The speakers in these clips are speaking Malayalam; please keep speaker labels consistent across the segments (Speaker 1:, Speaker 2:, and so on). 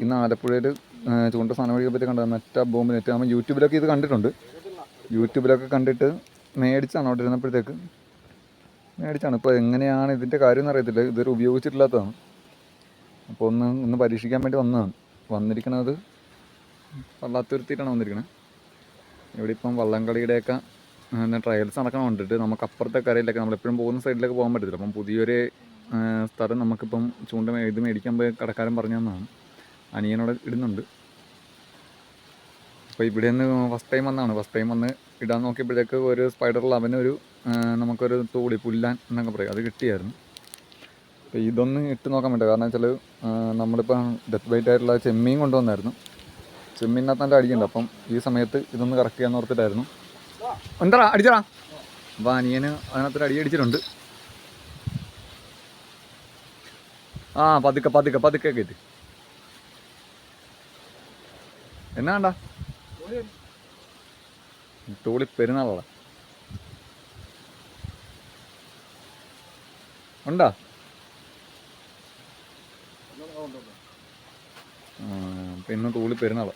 Speaker 1: ഇന്ന് ആലപ്പുഴയിൽ ചൂണ്ട സാധനം വഴിയെ പറ്റി കണ്ടത് മറ്റ ബോംബ് നെറ്റ്. നമ്മൾ യൂട്യൂബിലൊക്കെ ഇത് കണ്ടിട്ടുണ്ട്. യൂട്യൂബിലൊക്കെ കണ്ടിട്ട് മേടിച്ചാണ് അവിടെ ഇരുന്നപ്പോഴത്തേക്ക് മേടിച്ചാണ്. ഇപ്പോൾ എങ്ങനെയാണ് ഇതിൻ്റെ കാര്യമെന്ന് അറിയത്തില്ല. ഇതുവരെ ഉപയോഗിച്ചിട്ടില്ലാത്തതാണ്. അപ്പോൾ ഒന്ന് പരീക്ഷിക്കാൻ വേണ്ടി വന്നതാണ്. വന്നിരിക്കണത് വള്ളാത്തുരുത്തിയിട്ടാണ് വന്നിരിക്കുന്നത്. ഇവിടെ ഇപ്പം വള്ളംകളിയുടെയൊക്കെ ട്രയൽസ് നടക്കണം കൊണ്ടിട്ട് നമുക്ക് അപ്പുറത്തെ കരയിലൊക്കെ നമ്മളെപ്പോഴും പോകുന്ന സൈഡിലേക്ക് പോകാൻ പറ്റത്തില്ല. അപ്പം പുതിയൊരു സ്ഥലം നമുക്കിപ്പം ഇത് മേടിക്കാൻ പോയി കടക്കാരൻ പറഞ്ഞു തന്നതാണ്. അനിയനോടെ ഇടുന്നുണ്ട്. അപ്പോൾ ഇവിടെ നിന്ന് ഫസ്റ്റ് ടൈം വന്ന് ഇടാൻ നോക്കിയപ്പോഴത്തേക്ക് ഒരു സ്പൈഡറിൽ അവനൊരു നമുക്കൊരു തൂളി പുല്ലാൻ എന്നൊക്കെ പറയും, അത് കിട്ടിയായിരുന്നു. അപ്പോൾ ഇതൊന്ന് ഇട്ട് നോക്കാൻ പറ്റും. കാരണം വെച്ചാൽ നമ്മളിപ്പം ഡെത്ത് ബൈറ്റ് ആയിട്ടുള്ള ചെമ്മീൻ കൊണ്ടുവന്നായിരുന്നു. ചെമ്മീനകത്ത് നല്ല അടിക്കുന്നുണ്ട്. അപ്പം ഈ സമയത്ത് ഇതൊന്ന് കറക്റ്റ് ചെയ്യാൻ ഓർത്തിട്ടായിരുന്നു. എന്താ അടിച്ചടാ. അപ്പോൾ അനിയന് അതിനകത്തൊരു അടി അടിച്ചിട്ടുണ്ട്. പതുക്കെ കയറ്റി. എന്നാ വേണ്ട തോളി പെരുന്നാളാ ഉണ്ടാ. പിന്നെ തോളി പെരുന്നാളാ.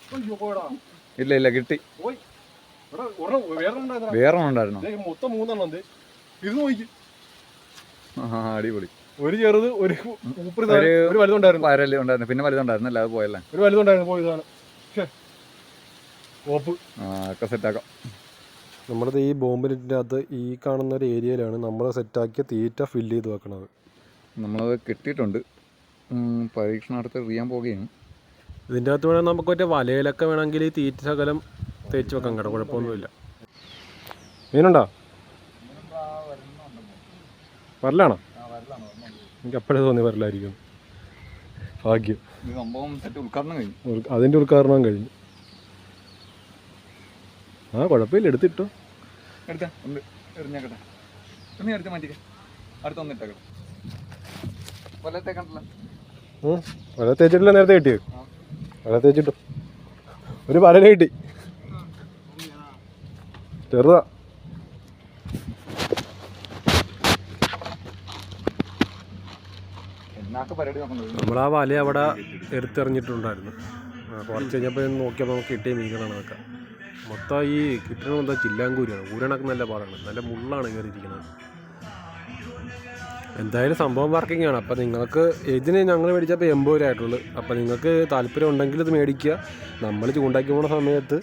Speaker 1: ഇല്ല കിട്ടി. വേറെ ഉണ്ടായിരുന്നു. അടിപൊളി.
Speaker 2: ഒരു ചെറുത് ഒരു
Speaker 1: വലുതുണ്ടായിരുന്നു. പിന്നെ വലുതുണ്ടായിരുന്നു. അല്ലാതെ പോയല്ലേ.
Speaker 2: ഒരു വലുതുണ്ടായിരുന്നു.
Speaker 1: ഒക്കെ സെറ്റാക്കാം.
Speaker 2: നമ്മളത് ഈ ബോംബ് നെറ്റിൻ്റെ അകത്ത് ഈ കാണുന്ന ഒരു ഏരിയയിലാണ് നമ്മൾ സെറ്റാക്കിയ തീറ്റ ഫില്ല് ചെയ്ത് വെക്കുന്നത്.
Speaker 1: നമ്മളത് കിട്ടിയിട്ടുണ്ട്. പരീക്ഷണാർത്ഥം എറിയാൻ പോവുകയാണ്.
Speaker 2: ഇതിൻ്റെ അകത്ത് വേണമെങ്കിൽ നമുക്ക് മറ്റേ വലയിലൊക്കെ വേണമെങ്കിൽ ഈ തീറ്റ ശകലം തേച്ച് വെക്കാൻ കേട്ടോ, കുഴപ്പമൊന്നുമില്ല. മീനുണ്ടോ? വരലാണോ? എനിക്ക് അപ്പോഴേ തോന്നി വരലായിരിക്കും. ഭാഗ്യം. അതിൻ്റെ ഉദ്ഘാടനം കഴിഞ്ഞു. കുഴപ്പമില്ല, എടുത്തിട്ടോ. വല തേച്ചിട്ടില്ല, നേരത്തെ കിട്ടിയോ? വല തേച്ചിട്ടു. ഒരു വരല കിട്ടി, ചെറുതാ. നമ്മൾ ആ വല അവിടെ എടുത്തെറിഞ്ഞിട്ടുണ്ടായിരുന്നു. കുറച്ച് കഴിഞ്ഞപ്പോൾ നോക്കിയപ്പോൾ നമുക്ക് കിട്ടിയ മീനുകളാണ് അതൊക്കെ. മൊത്തം ഈ കിട്ടണത് എന്താ ചില്ലാങ്കൂരിയാണ്. ഊരണക്ക് നല്ല പാടാണ്, നല്ല മുള്ളാണ് കയറിയിരിക്കുന്നത്. എന്തായാലും സംഭവം വർക്കിംഗ് ആണ്. അപ്പോൾ നിങ്ങൾക്ക് ഇതിന് ഞങ്ങൾ മേടിച്ചപ്പോൾ 80 രൂപ ആയിട്ടുള്ളൂ. അപ്പോൾ നിങ്ങൾക്ക് താല്പര്യം ഉണ്ടെങ്കിൽ ഇത് മേടിക്കുക. നമ്മൾ ചൂണ്ടാക്കി പോകുന്ന സമയത്ത്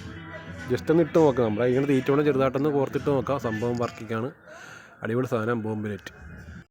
Speaker 2: ജസ്റ്റ് ഒന്ന് ഇട്ട് നോക്കാം. നമ്മളെ ഇങ്ങനെ തീറ്റ കൊണ്ട് ചെറുതായിട്ടൊന്ന് കോർത്തിട്ട് നോക്കാം. സംഭവം വർക്കിംഗ് ആണ്. അടിപൊളി സാധനം ബോംബ് നെറ്റ്.